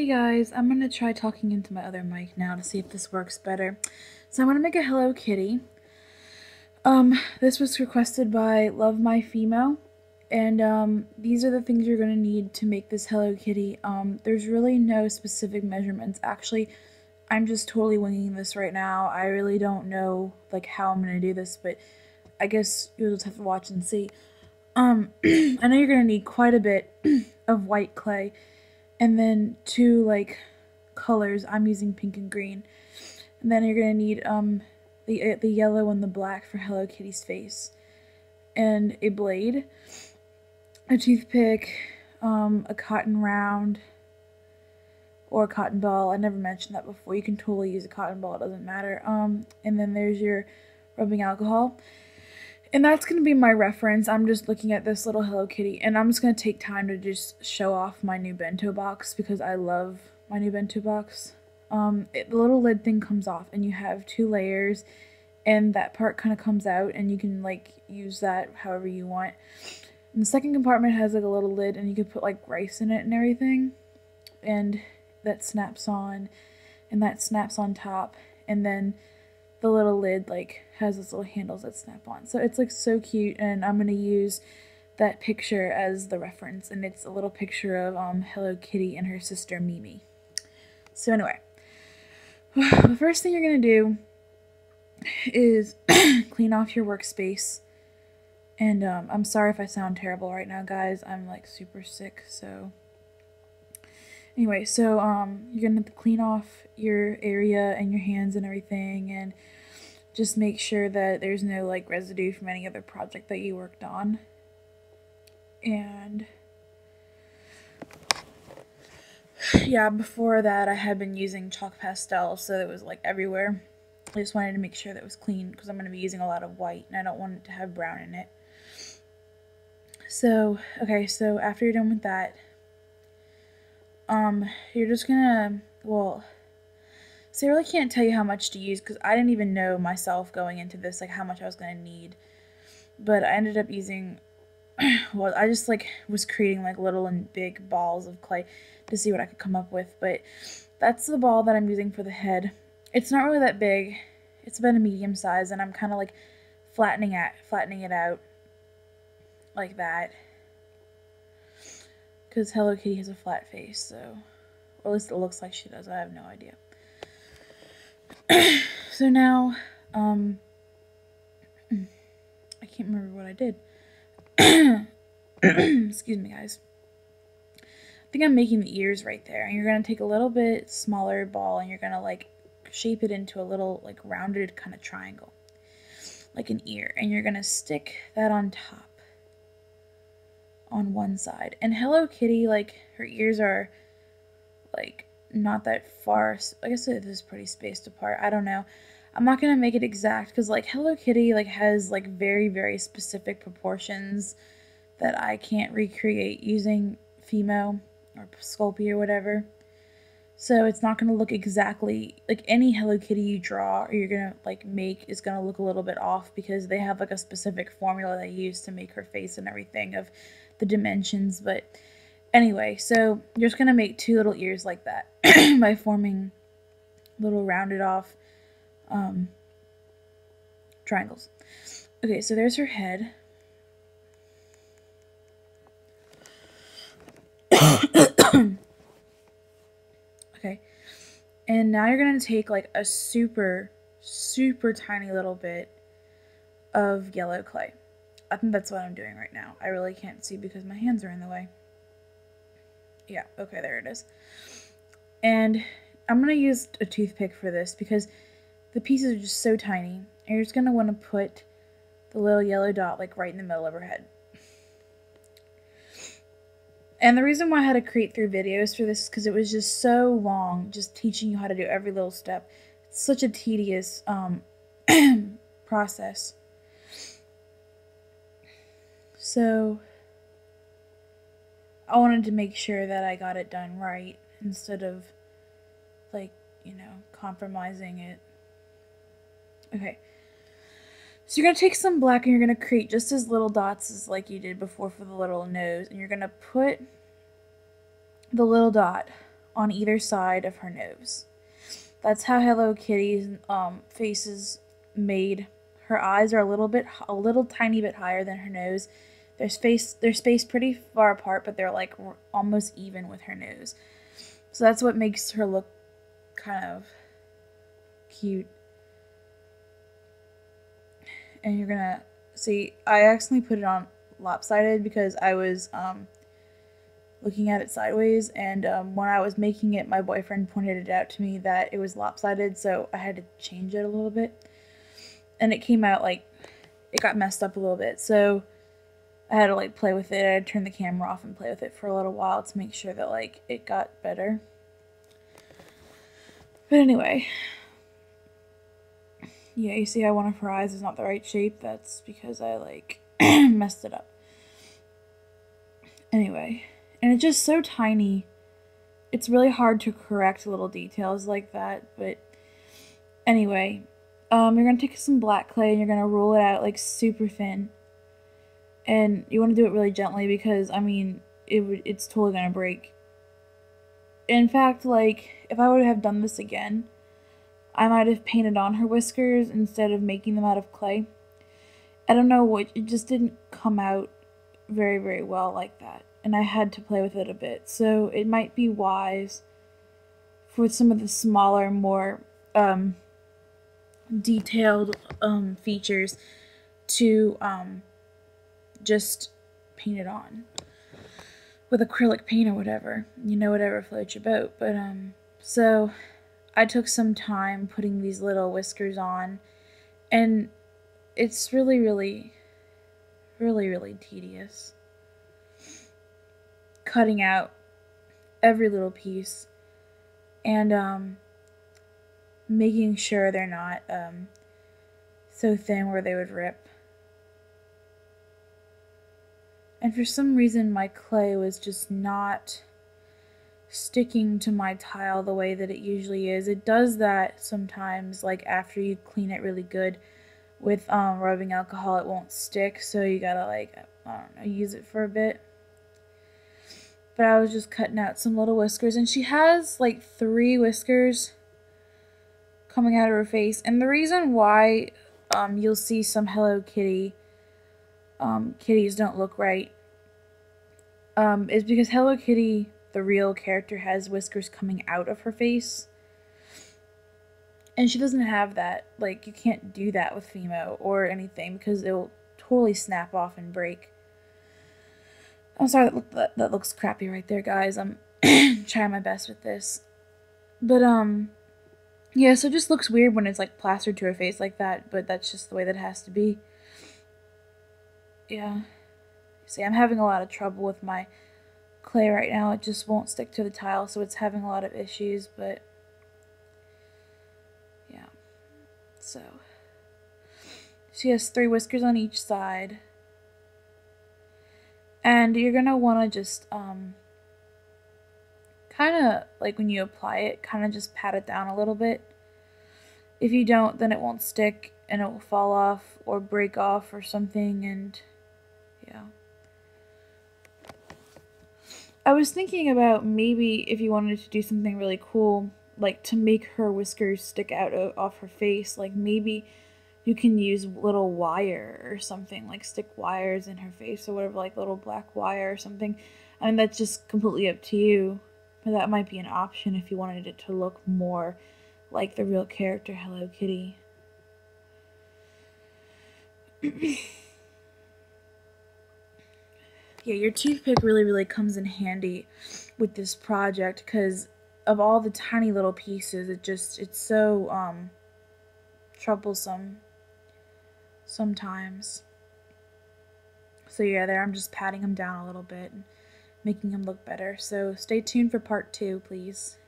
Hey guys, I'm going to try talking into my other mic now to see if this works better. So I'm going to make a Hello Kitty. This was requested by xoLUVxoMYxoFIMOxo, and these are the things you're going to need to make this Hello Kitty. There's really no specific measurements. Actually, I'm just totally winging this right now. I really don't know how I'm going to do this, but I guess you'll just have to watch and see. I know you're going to need quite a bit of white clay. And then two colors. I'm using pink and green. And then you're gonna need the yellow and the black for Hello Kitty's face, and a blade, a toothpick, a cotton round or a cotton ball. I never mentioned that before. You can totally use a cotton ball. It doesn't matter. And then there's your rubbing alcohol. And that's going to be my reference. I'm just looking at this little Hello Kitty, and I'm just going to take time to just show off my new bento box because I love my new bento box. The little lid thing comes off, and you have two layers, and that part kind of comes out, and you can use that however you want. And the second compartment has a little lid, and you can put rice in it and everything, and that snaps on, and that snaps on top, and then the little lid has its little handles that snap on. So it's so cute, and I'm going to use that picture as the reference, and it's a little picture of Hello Kitty and her sister Mimi. So anyway, the first thing you're going to do is clean off your workspace. And I'm sorry if I sound terrible right now, guys. I'm super sick, so anyway, so you're going to clean off your area and your hands and everything, and just make sure that there's no residue from any other project that you worked on. And yeah, before that I had been using chalk pastel, so it was everywhere. I just wanted to make sure that it was clean because I'm going to be using a lot of white and I don't want it to have brown in it. So, okay, so after you're done with that, you're just gonna, so I really can't tell you how much to use because I didn't even know myself going into this how much I was going to need. But I ended up using, I just was creating little and big balls of clay to see what I could come up with. But that's the ball that I'm using for the head. It's not really that big. It's about a medium size, and I'm kind of flattening it out like that. Because Hello Kitty has a flat face, so, or at least it looks like she does. I have no idea. So now, I can't remember what I did. Excuse me, guys. I think I'm making the ears right there. And you're going to take a little bit smaller ball, and you're going to shape it into a little rounded kind of triangle, like an ear. And you're going to stick that on top on one side. And Hello Kitty, her ears are not that far. I guess it is pretty spaced apart. I don't know. I'm not gonna make it exact because Hello Kitty has very, very specific proportions that I can't recreate using Fimo or Sculpey or whatever. So it's not gonna look exactly any Hello Kitty you draw or you're gonna make is gonna look a little bit off because they have a specific formula they use to make her face and everything of the dimensions. But anyway, so you're just going to make two little ears like that by forming little rounded off triangles. Okay, so there's her head. Okay, and now you're going to take a super, super tiny little bit of yellow clay. I think that's what I'm doing right now. I really can't see because my hands are in the way. Yeah, okay, there it is. And I'm going to use a toothpick for this because the pieces are just so tiny. And you're just going to want to put the little yellow dot right in the middle of her head. And the reason why I had to create 3 videos for this is because it was just so long just teaching you how to do every little step. It's such a tedious process. So I wanted to make sure that I got it done right instead of compromising it. Okay, so you're going to take some black and you're going to create just as little dots as like you did before for the little nose, and you're going to put the little dot on either side of her nose. That's how Hello Kitty's face is made. Her eyes are a little tiny bit higher than her nose. They're spaced pretty far apart, but they're like almost even with her nose. So that's what makes her look kind of cute. And you're gonna see, I accidentally put it on lopsided because I was looking at it sideways, and when I was making it, my boyfriend pointed it out to me that it was lopsided, so I had to change it a little bit. And it came out like, it got messed up a little bit, so I had to like play with it. I had to turn the camera off and play with it for a little while to make sure that like it got better. But anyway, yeah, you see how one of her eyes is not the right shape? That's because I like messed it up. Anyway, and it's just so tiny. It's really hard to correct little details like that, but anyway, you're going to take some black clay and you're going to roll it out like super thin. And you want to do it really gently because, I mean, it's totally going to break. In fact, like, if I would have done this again, I might have painted on her whiskers instead of making them out of clay. I don't know what, it just didn't come out very, very well like that. And I had to play with it a bit. So it might be wise for some of the smaller, more detailed features to just paint it on with acrylic paint or whatever, you know, whatever floats your boat. But so I took some time putting these little whiskers on, and it's really, really, really, really tedious cutting out every little piece and making sure they're not so thin where they would rip. And for some reason my clay was just not sticking to my tile the way that it usually is. It does that sometimes, like after you clean it really good with rubbing alcohol, it won't stick, so you gotta like, I don't know, use it for a bit. But I was just cutting out some little whiskers, and she has like 3 whiskers coming out of her face. And the reason why you'll see some Hello Kitty kitties don't look right is because Hello Kitty, the real character, has whiskers coming out of her face. And she doesn't have that. Like, you can't do that with Fimo or anything because it'll totally snap off and break. I'm sorry, that looks crappy right there, guys. I'm trying my best with this. But, yeah, so it just looks weird when it's, like, plastered to her face like that, but that's just the way that it has to be. Yeah. See, I'm having a lot of trouble with my clay right now. It just won't stick to the tile, so it's having a lot of issues, but yeah. So she has 3 whiskers on each side. And you're going to want to just kind of, like when you apply it, kind of just pat it down a little bit. If you don't, then it won't stick and it will fall off or break off or something, and yeah. I was thinking about maybe if you wanted to do something really cool, like to make her whiskers stick out off her face, like maybe you can use little wire or something, like stick wires in her face or whatever, like little black wire or something. I mean, that's just completely up to you, but that might be an option if you wanted it to look more like the real character Hello Kitty. Yeah, your toothpick really comes in handy with this project because of all the tiny little pieces. It's so troublesome sometimes. So yeah, there I'm just patting them down a little bit and making them look better. So stay tuned for part 2, please.